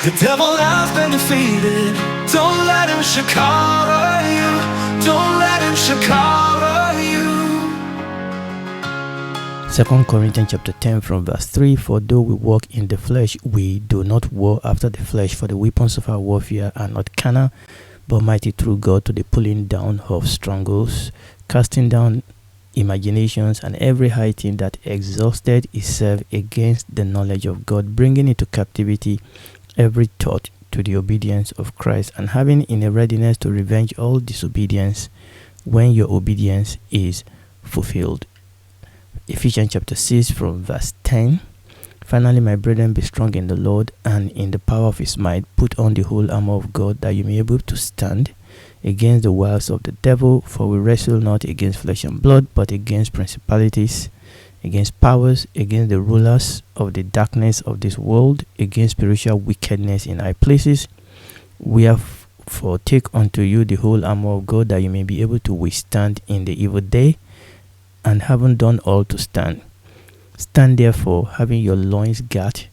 The devil has been defeated. Don't let him shakara you. Don't let him shakara you. 2 Corinthians chapter 10 from verse 3. For though we walk in the flesh, we do not war after the flesh. For the weapons of our warfare are not carnal, but mighty through God to the pulling down of strongholds, casting down imaginations and every high thing that exalted itself against the knowledge of God, bringing into captivity every thought to the obedience of Christ, and having in a readiness to revenge all disobedience when your obedience is fulfilled. Ephesians chapter 6 from verse 10. Finally, my brethren, be strong in the Lord and in the power of his might. Put on the whole armor of God, that you may be able to stand against the wiles of the devil. For we wrestle not against flesh and blood, but against principalities, against powers, against the rulers of the darkness of this world, against spiritual wickedness in high places. Wherefore take unto you the whole armor of God, that you may be able to withstand in the evil day, and having done all to stand. Stand therefore, having your loins girt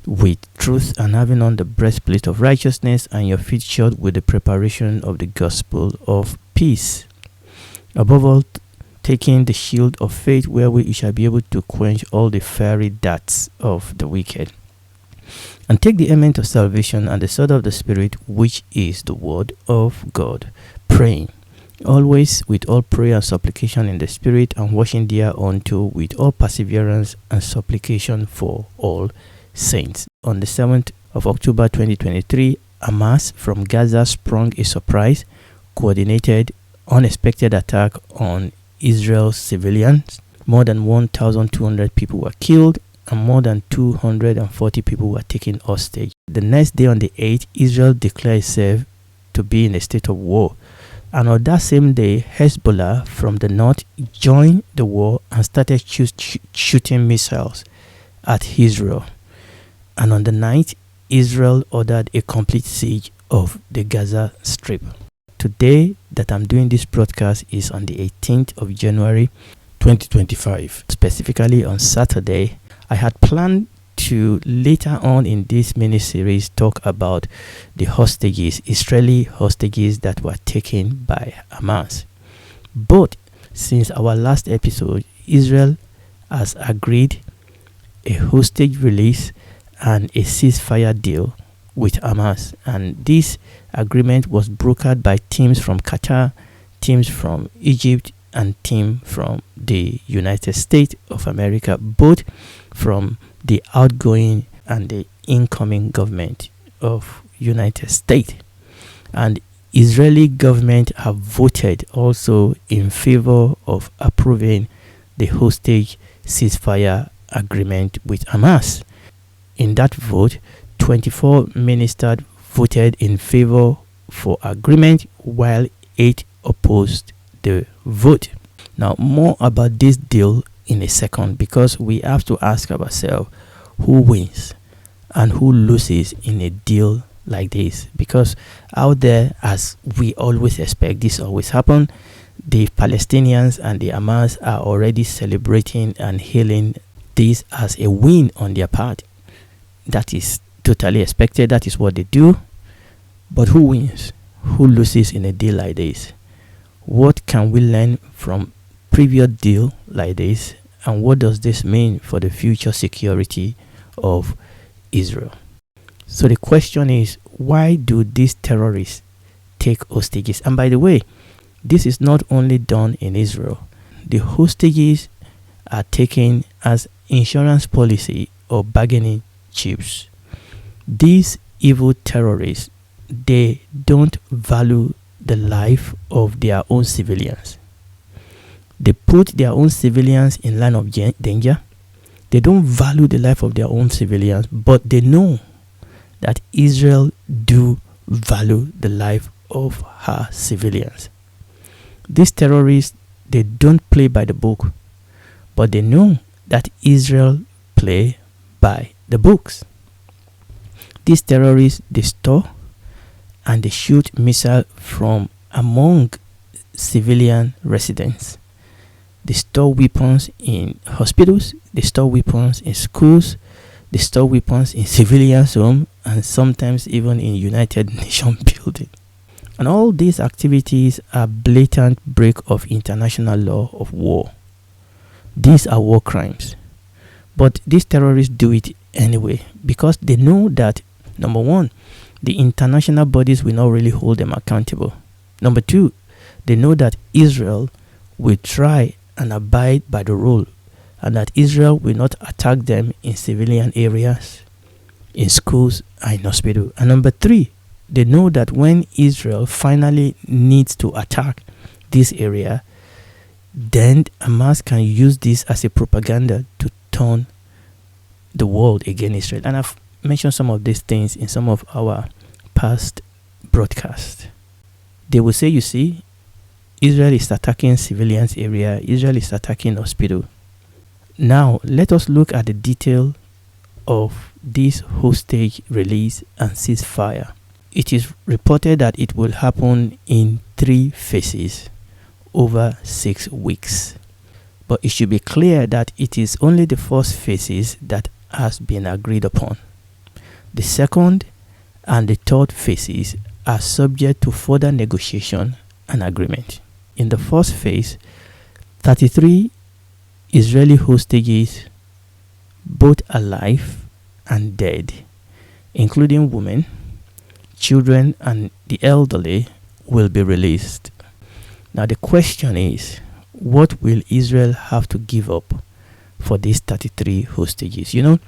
with truth, and having on the breastplate of righteousness, and your feet shod with the preparation of the gospel of peace. Above all, taking the shield of faith, wherewith you shall be able to quench all the fiery darts of the wicked. And take the helmet of salvation and the sword of the Spirit, which is the word of God, praying always with all prayer and supplication in the Spirit, and watching thereunto with all perseverance and supplication for all saints. On the 7th of October 2023, Hamas from Gaza sprung a surprise, coordinated, unexpected attack on Israel's civilians. More than 1,200 people were killed and more than 240 people were taken hostage. The next day, on the 8th, Israel declared itself to be in a state of war. And on that same day, Hezbollah from the north joined the war and started shooting missiles at Israel. And on the 9th, Israel ordered a complete siege of the Gaza Strip. Today that I'm doing this broadcast is on the 18th of January 2025. Specifically on Saturday, I had planned to later on in this mini-series talk about the hostages, Israeli hostages that were taken by Hamas. But since our last episode, Israel has agreed a hostage release and a ceasefire deal with Hamas, and this agreement was brokered by teams from Qatar, teams from Egypt, and team from the United States of America, both from the outgoing and the incoming government of United States. And Israeli government have voted also in favor of approving the hostage ceasefire agreement with Hamas. In that vote, 24 ministers voted in favor for agreement, while 8 opposed the vote. Now, more about this deal in a second, because we have to ask ourselves who wins and who loses in a deal like this. Because out there, as we always expect, this always happen, the Palestinians and the Hamas are already celebrating and hailing this as a win on their part. That is totally expected. That is what they do. But who wins? Who loses in a deal like this? What can we learn from previous deal like this, and what does this mean for the future security of Israel? So the question is, why do these terrorists take hostages? And by the way, this is not only done in Israel. The hostages are taken as insurance policy or bargaining chips. These evil terrorists, they don't value the life of their own civilians. They put their own civilians in line of danger. They don't value the life of their own civilians, but they know that Israel do value the life of her civilians. These terrorists, they don't play by the book, but they know that Israel play by the books. These terrorists, they store and they shoot missiles from among civilian residents. They store weapons in hospitals, they store weapons in schools, They store weapons in civilians' homes and sometimes even in United Nations building. And all these activities are blatant break of international law of war. These are war crimes. But these terrorists do it anyway because they know that, number one, the international bodies will not really hold them accountable. Number two, they know that Israel will try and abide by the rule and that Israel will not attack them in civilian areas, in schools, and in hospitals. And number three, they know that when Israel finally needs to attack this area, then Hamas can use this as a propaganda to turn the world against Israel. And I've mentioned some of these things in some of our past broadcasts. They will say, you see, Israel is attacking civilians area, Israel is attacking hospital. Now, let us look at the detail of this hostage release and ceasefire. It is reported that it will happen in 3 phases over 6 weeks. But it should be clear that it is only the first phases that has been agreed upon. The second and the third phases are subject to further negotiation and agreement. In the first phase, 33 Israeli hostages, both alive and dead, including women, children, and the elderly, will be released. Now the question is, what will Israel have to give up for these 33 hostages? You know,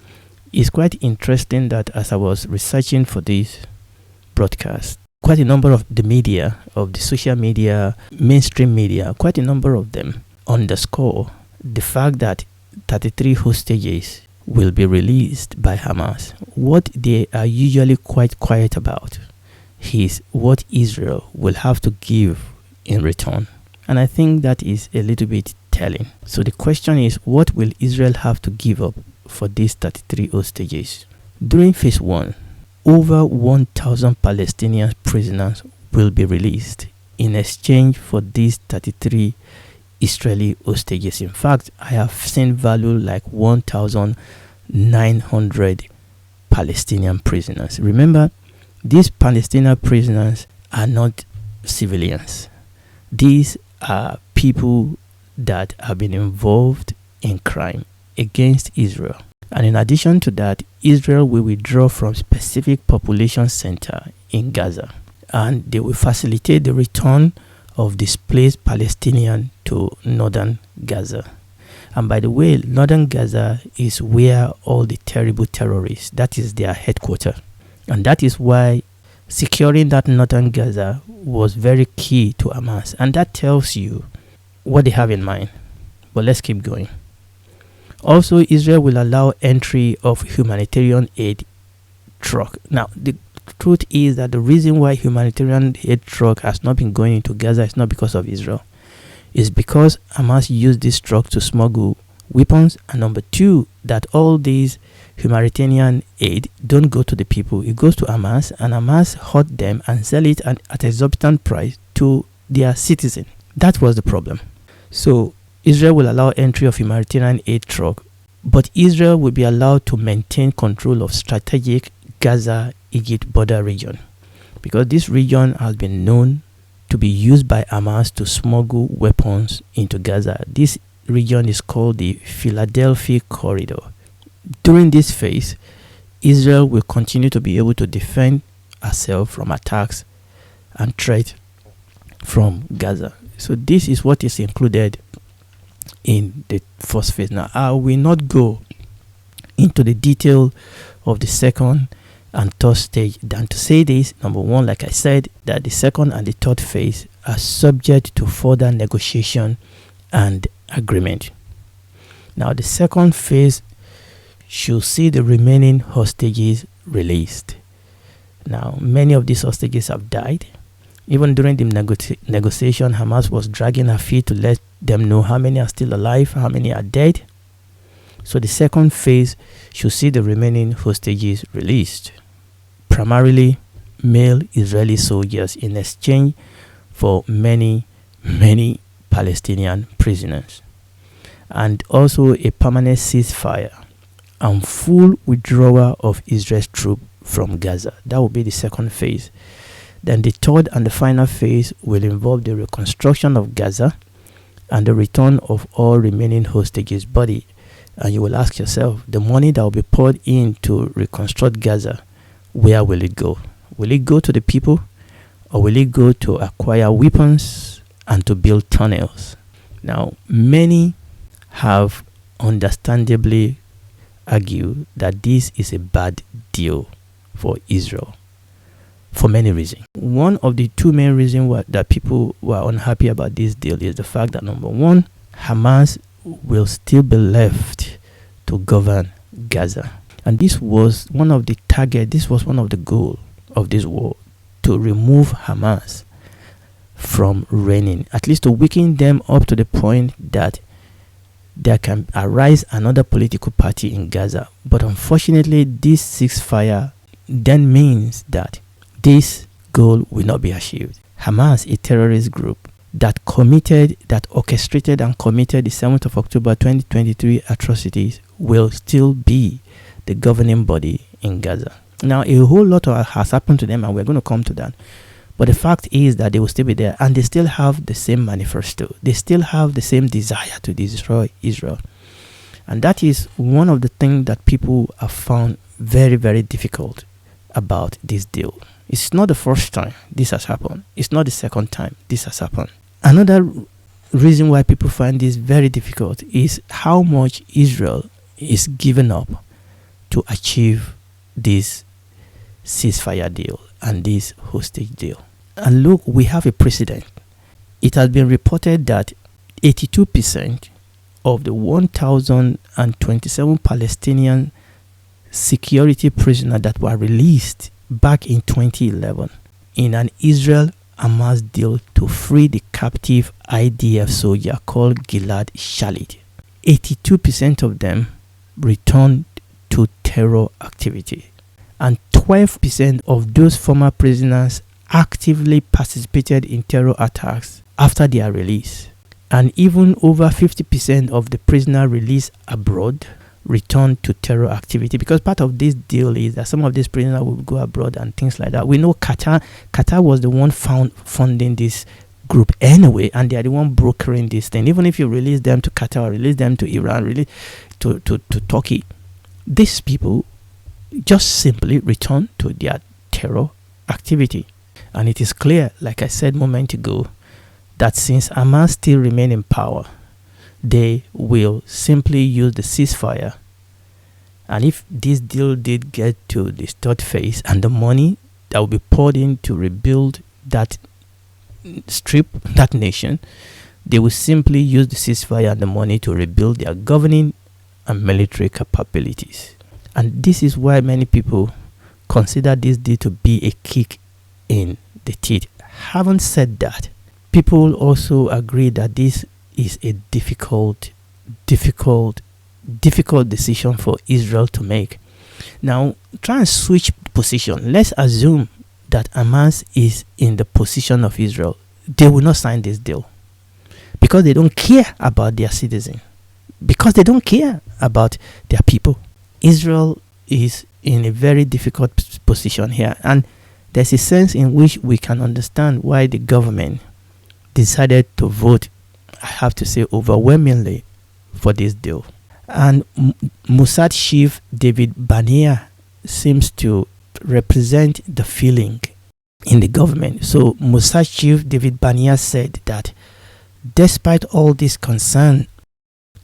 it's quite interesting that as I was researching for this broadcast, quite a number of the media, of the social media, mainstream media, quite a number of them underscore the fact that 33 hostages will be released by Hamas. What they are usually quite quiet about is what Israel will have to give in return. And I think that is a little bit telling. So the question is, what will Israel have to give up for these 33 hostages? During phase 1, over 1,000 Palestinian prisoners will be released in exchange for these 33 Israeli hostages. In fact, I have seen value like 1,900 Palestinian prisoners. Remember, these Palestinian prisoners are not civilians. These are people that have been involved in crime against Israel. And in addition to that, Israel will withdraw from specific population center in Gaza, and they will facilitate the return of displaced Palestinians to northern Gaza. And by the way, northern Gaza is where all the terrible terrorists, that is their headquarters. And that is why securing that northern Gaza was very key to Hamas. And that tells you what they have in mind. But let's keep going. Also, Israel will allow entry of humanitarian aid truck. Now, the truth is that the reason why humanitarian aid truck has not been going into Gaza is not because of Israel. It's because Hamas used this truck to smuggle weapons, and number two, that all these humanitarian aid don't go to the people. It goes to Hamas, and Hamas hoard them and sell it at exorbitant price to their citizens. That was the problem. So Israel will allow entry of humanitarian aid truck, but Israel will be allowed to maintain control of strategic Gaza-Egypt border region, because this region has been known to be used by Hamas to smuggle weapons into Gaza. This region is called the Philadelphia Corridor. During this phase, Israel will continue to be able to defend herself from attacks and threats from Gaza. So this is what is included in the first phase. Now, I will not go into the detail of the second and third stage than to say this. Number one, like I said, that the second and the third phase are subject to further negotiation and agreement. Now, the second phase should see the remaining hostages released. Now, many of these hostages have died. Even during the negotiation, Hamas was dragging her feet to let them know how many are still alive, how many are dead. So the second phase should see the remaining hostages released, primarily male Israeli soldiers, in exchange for many Palestinian prisoners, and also a permanent ceasefire and full withdrawal of Israel's troops from Gaza. That will be the second phase. Then the third and the final phase will involve the reconstruction of Gaza and the return of all remaining hostages' body. And you will ask yourself, the money that will be poured in to reconstruct Gaza, where will it go? Will it go to the people, or will it go to acquire weapons and to build tunnels? Now, many have understandably argued that this is a bad deal for Israel for many reasons. One of the two main reasons that people were unhappy about this deal is the fact that, number one, Hamas will still be left to govern Gaza. And this was one of the targets, this was one of the goals of this war, to remove Hamas from reigning, at least to weaken them up to the point that there can arise another political party in Gaza. But unfortunately, this ceasefire then means that this goal will not be achieved. Hamas, a terrorist group that orchestrated and committed the 7th of October 2023 atrocities, will still be the governing body in Gaza. Now, a whole lot has happened to them, and we're going to come to that. But the fact is that they will still be there, and they still have the same manifesto. They still have the same desire to destroy Israel. And that is one of the things that people have found very, very difficult about this deal. It's not the first time this has happened. It's not the second time this has happened. Another reason why people find this very difficult is how much Israel is giving up to achieve this ceasefire deal and this hostage deal. And look, we have a precedent. It has been reported that 82% of the 1,027 Palestinian security prisoners that were released back in 2011 in an Israel-Hamas deal to free the captive IDF soldier called Gilad Shalit, 82% of them returned to terror activity, and 12% of those former prisoners actively participated in terror attacks after their release. And even over 50% of the prisoners released abroad returned to terror activity, because part of this deal is that some of these prisoners will go abroad and things like that. We know Qatar was the one funding this group anyway, and they are the one brokering this thing. Even if you release them to Qatar or release them to Iran, release to Turkey, these people just simply return to their terror activity. And it is clear, like I said a moment ago, that since Hamas still remain in power, they will simply use the ceasefire. And if this deal did get to the third phase, and the money that will be poured in to rebuild that strip, that nation, they will simply use the ceasefire and the money to rebuild their governing and military capabilities. And this is why many people consider this deal to be a kick in the teeth. Having said that, people also agree that this is a difficult decision for Israel to make. Now, try and switch position. Let's assume that Hamas is in the position of Israel. They will not sign this deal because they don't care about their citizens, because they don't care about their people. Israel is in a very difficult position here, and there's a sense in which we can understand why the government decided to vote, I have to say, overwhelmingly for this deal. And Mossad chief David Barnea seems to represent the feeling in the government. So Mossad chief David Barnea said that despite all this concern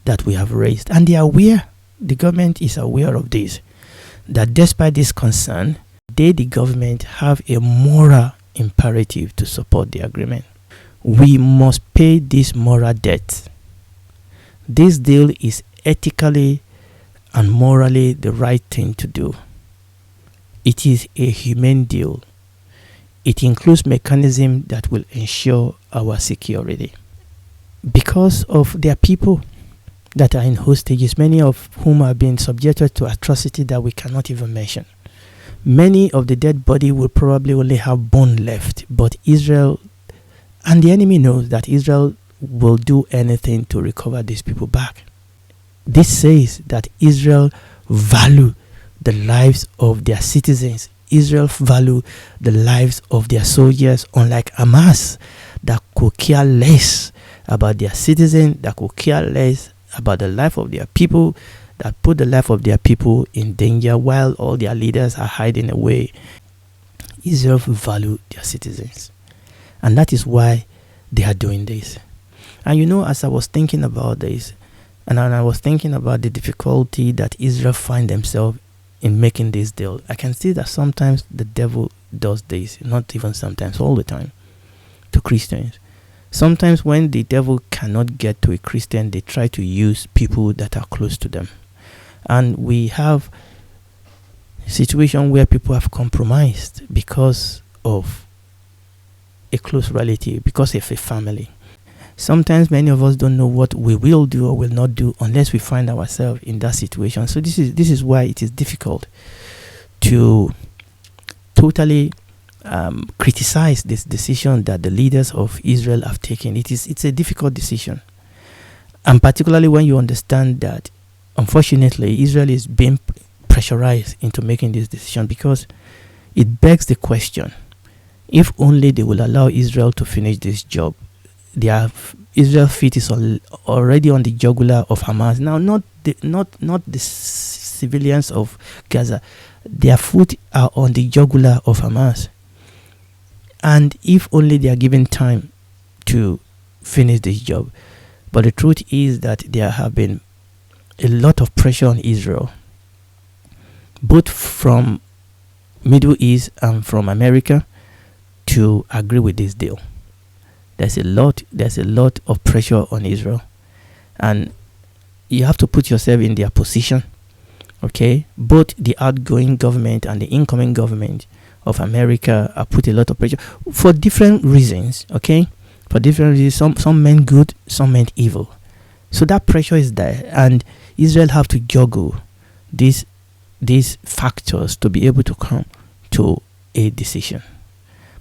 that we have raised, and they are aware, the government is aware of this, that despite this concern, they, the government, have a moral imperative to support the agreement. We must pay this moral debt. This deal is ethically and morally the right thing to do. It is a humane deal. It includes mechanisms that will ensure our security. Because of their people that are in hostages, many of whom have been subjected to atrocity that we cannot even mention. Many of the dead body will probably only have bone left, but Israel and the enemy knows that Israel will do anything to recover these people back. This says that Israel value the lives of their citizens. Israel value the lives of their soldiers, unlike Hamas, that could care less about their citizens, that could care less about the life of their people, that put the life of their people in danger while all their leaders are hiding away. Israel value their citizens, and that is why they are doing this. And as I was thinking about this, and I was thinking about the difficulty that Israel find themselves in making this deal, I can see that sometimes the devil does this, not even sometimes, all the time, to Christians. Sometimes when the devil cannot get to a Christian, they try to use people that are close to them. And we have a situation where people have compromised because of a close relative, because of a family. Sometimes many of us don't know what we will do or will not do unless we find ourselves in that situation. So this is why it is difficult to totally criticize this decision that the leaders of Israel have taken. It's a difficult decision, and particularly when you understand that, unfortunately, Israel is being pressurized into making this decision, because it begs the question: if only they will allow Israel to finish this job. Israel feet is already on the jugular of Hamas. Now, not the civilians of Gaza. Their foot are on the jugular of Hamas. And if only they are given time to finish this job. But the truth is that there have been a lot of pressure on Israel, both from Middle East and from America, to agree with this deal. There's a lot of pressure on Israel, and you have to put yourself in their position. Okay, both the outgoing government and the incoming government of America are put a lot of pressure for different reasons. Okay, for different reasons. Some meant good, some meant evil. So that pressure is there, and Israel have to juggle these factors to be able to come to a decision.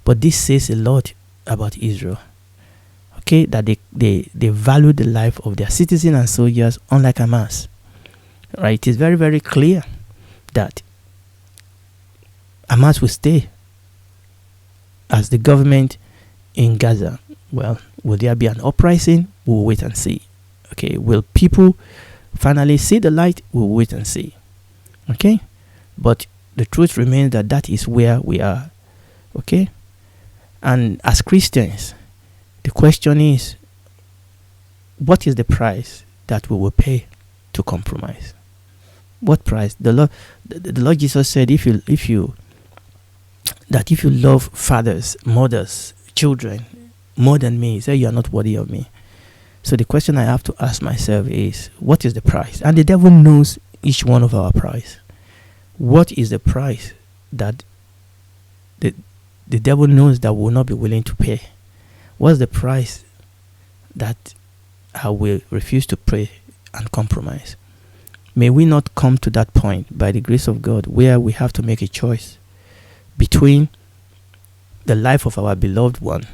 But this says a lot about Israel. Okay, that they value the life of their citizens and soldiers, unlike Hamas. Right? It is very, very clear that Hamas will stay as the government in Gaza. Well, will there be an uprising? We'll wait and see. Okay, will people finally see the light? We'll wait and see. Okay, but the truth remains that is where we are. Okay, and as Christians, the question is, what is the price that we will pay to compromise? What price? The Lord Jesus said, if you love fathers, mothers, children more than me, he said you are not worthy of me. So the question I have to ask myself is, what is the price? And the devil knows each one of our price. What is the price that the devil knows that we will not be willing to pay? What's the price that I will refuse to pay and compromise? May we not come to that point, by the grace of God, where we have to make a choice between the life of our beloved one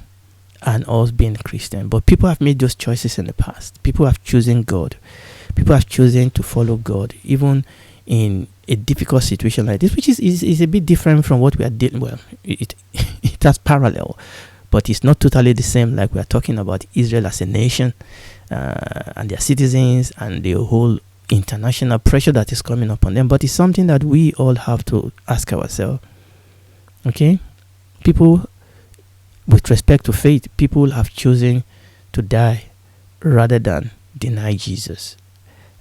and us being Christian. But people have made those choices in the past. People have chosen God. People have chosen to follow God, even in a difficult situation like this, which is a bit different from what we are dealing with. It has parallel, but it's not totally the same. Like we are talking about Israel as a nation and their citizens and the whole international pressure that is coming upon them. But it's something that we all have to ask ourselves. Okay, people, with respect to faith, people have chosen to die rather than deny Jesus.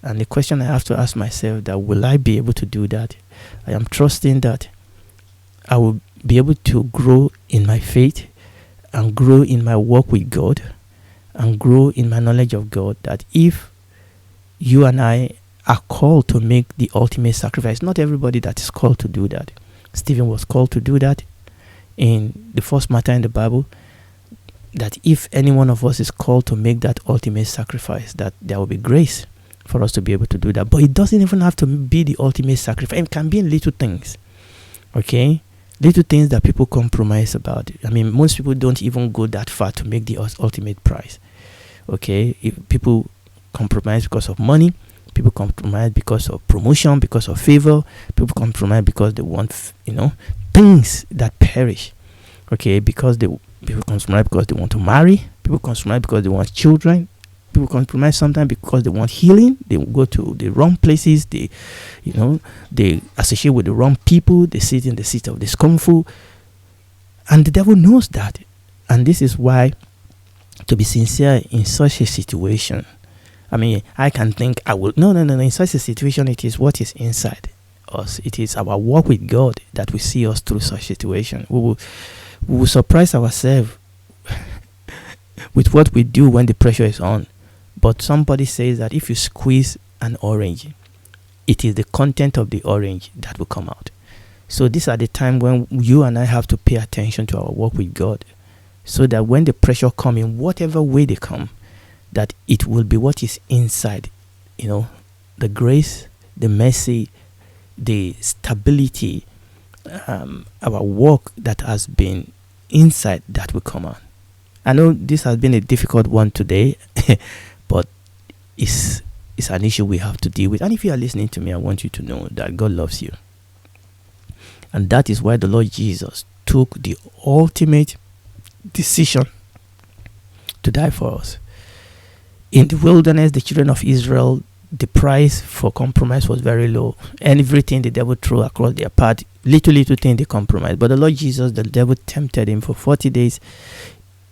And the question I have to ask myself, that will I be able to do that? I am trusting that I will be able to grow in my faith and grow in my walk with God and grow in my knowledge of God, that if you and I are called to make the ultimate sacrifice, not everybody that is called to do that. Stephen was called to do that in the first matter in the Bible, that if any one of us is called to make that ultimate sacrifice, that there will be grace for us to be able to do that. But it doesn't even have to be the ultimate sacrifice. It can be in little things. Okay? Little things that people compromise about. I mean, most people don't even go that far to make the ultimate price. Okay? If people compromise because of money, People compromise because of promotion, because of favor. People compromise because they want, things that perish. Okay, people compromise because they want to marry. People compromise because they want children. People compromise sometimes because they want healing. They go to the wrong places. They associate with the wrong people. They sit in the seat of discomfort. And the devil knows that. And this is why, to be sincere in such a situation, I can think I will. No. In such a situation, it is what is inside us. It is our walk with God that will see us through such situation. We will surprise ourselves with what we do when the pressure is on. But somebody says that if you squeeze an orange, it is the content of the orange that will come out. So these are the time when you and I have to pay attention to our walk with God, so that when the pressure come in whatever way they come, that it will be what is inside, the grace, the mercy, the stability, our work that has been inside that will come out. I know this has been a difficult one today, but it's an issue we have to deal with. And if you are listening to me, I want you to know that God loves you. And that is why the Lord Jesus took the ultimate decision to die for us. In the wilderness, the children of Israel, the price for compromise was very low. And everything the devil threw across their path, little thing they compromised. But the Lord Jesus, the devil tempted him for 40 days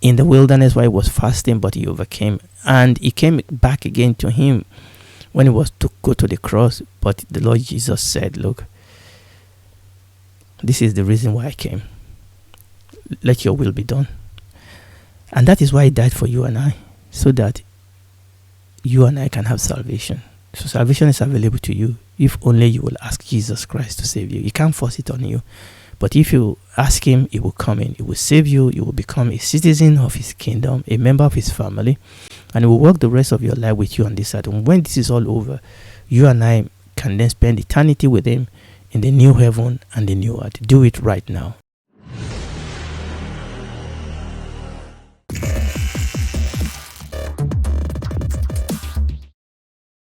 in the wilderness while he was fasting, but he overcame. And he came back again to him when he was to go to the cross. But the Lord Jesus said, look, this is the reason why I came. Let your will be done. And that is why he died for you and I, so that you and I can have salvation. So salvation is available to you if only you will ask Jesus Christ to save you. He can't force it on you. But if you ask him, he will come in. He will save you. You will become a citizen of his kingdom, a member of his family, and he will work the rest of your life with you on this earth. And when this is all over, you and I can then spend eternity with him in the new heaven and the new earth. Do it right now.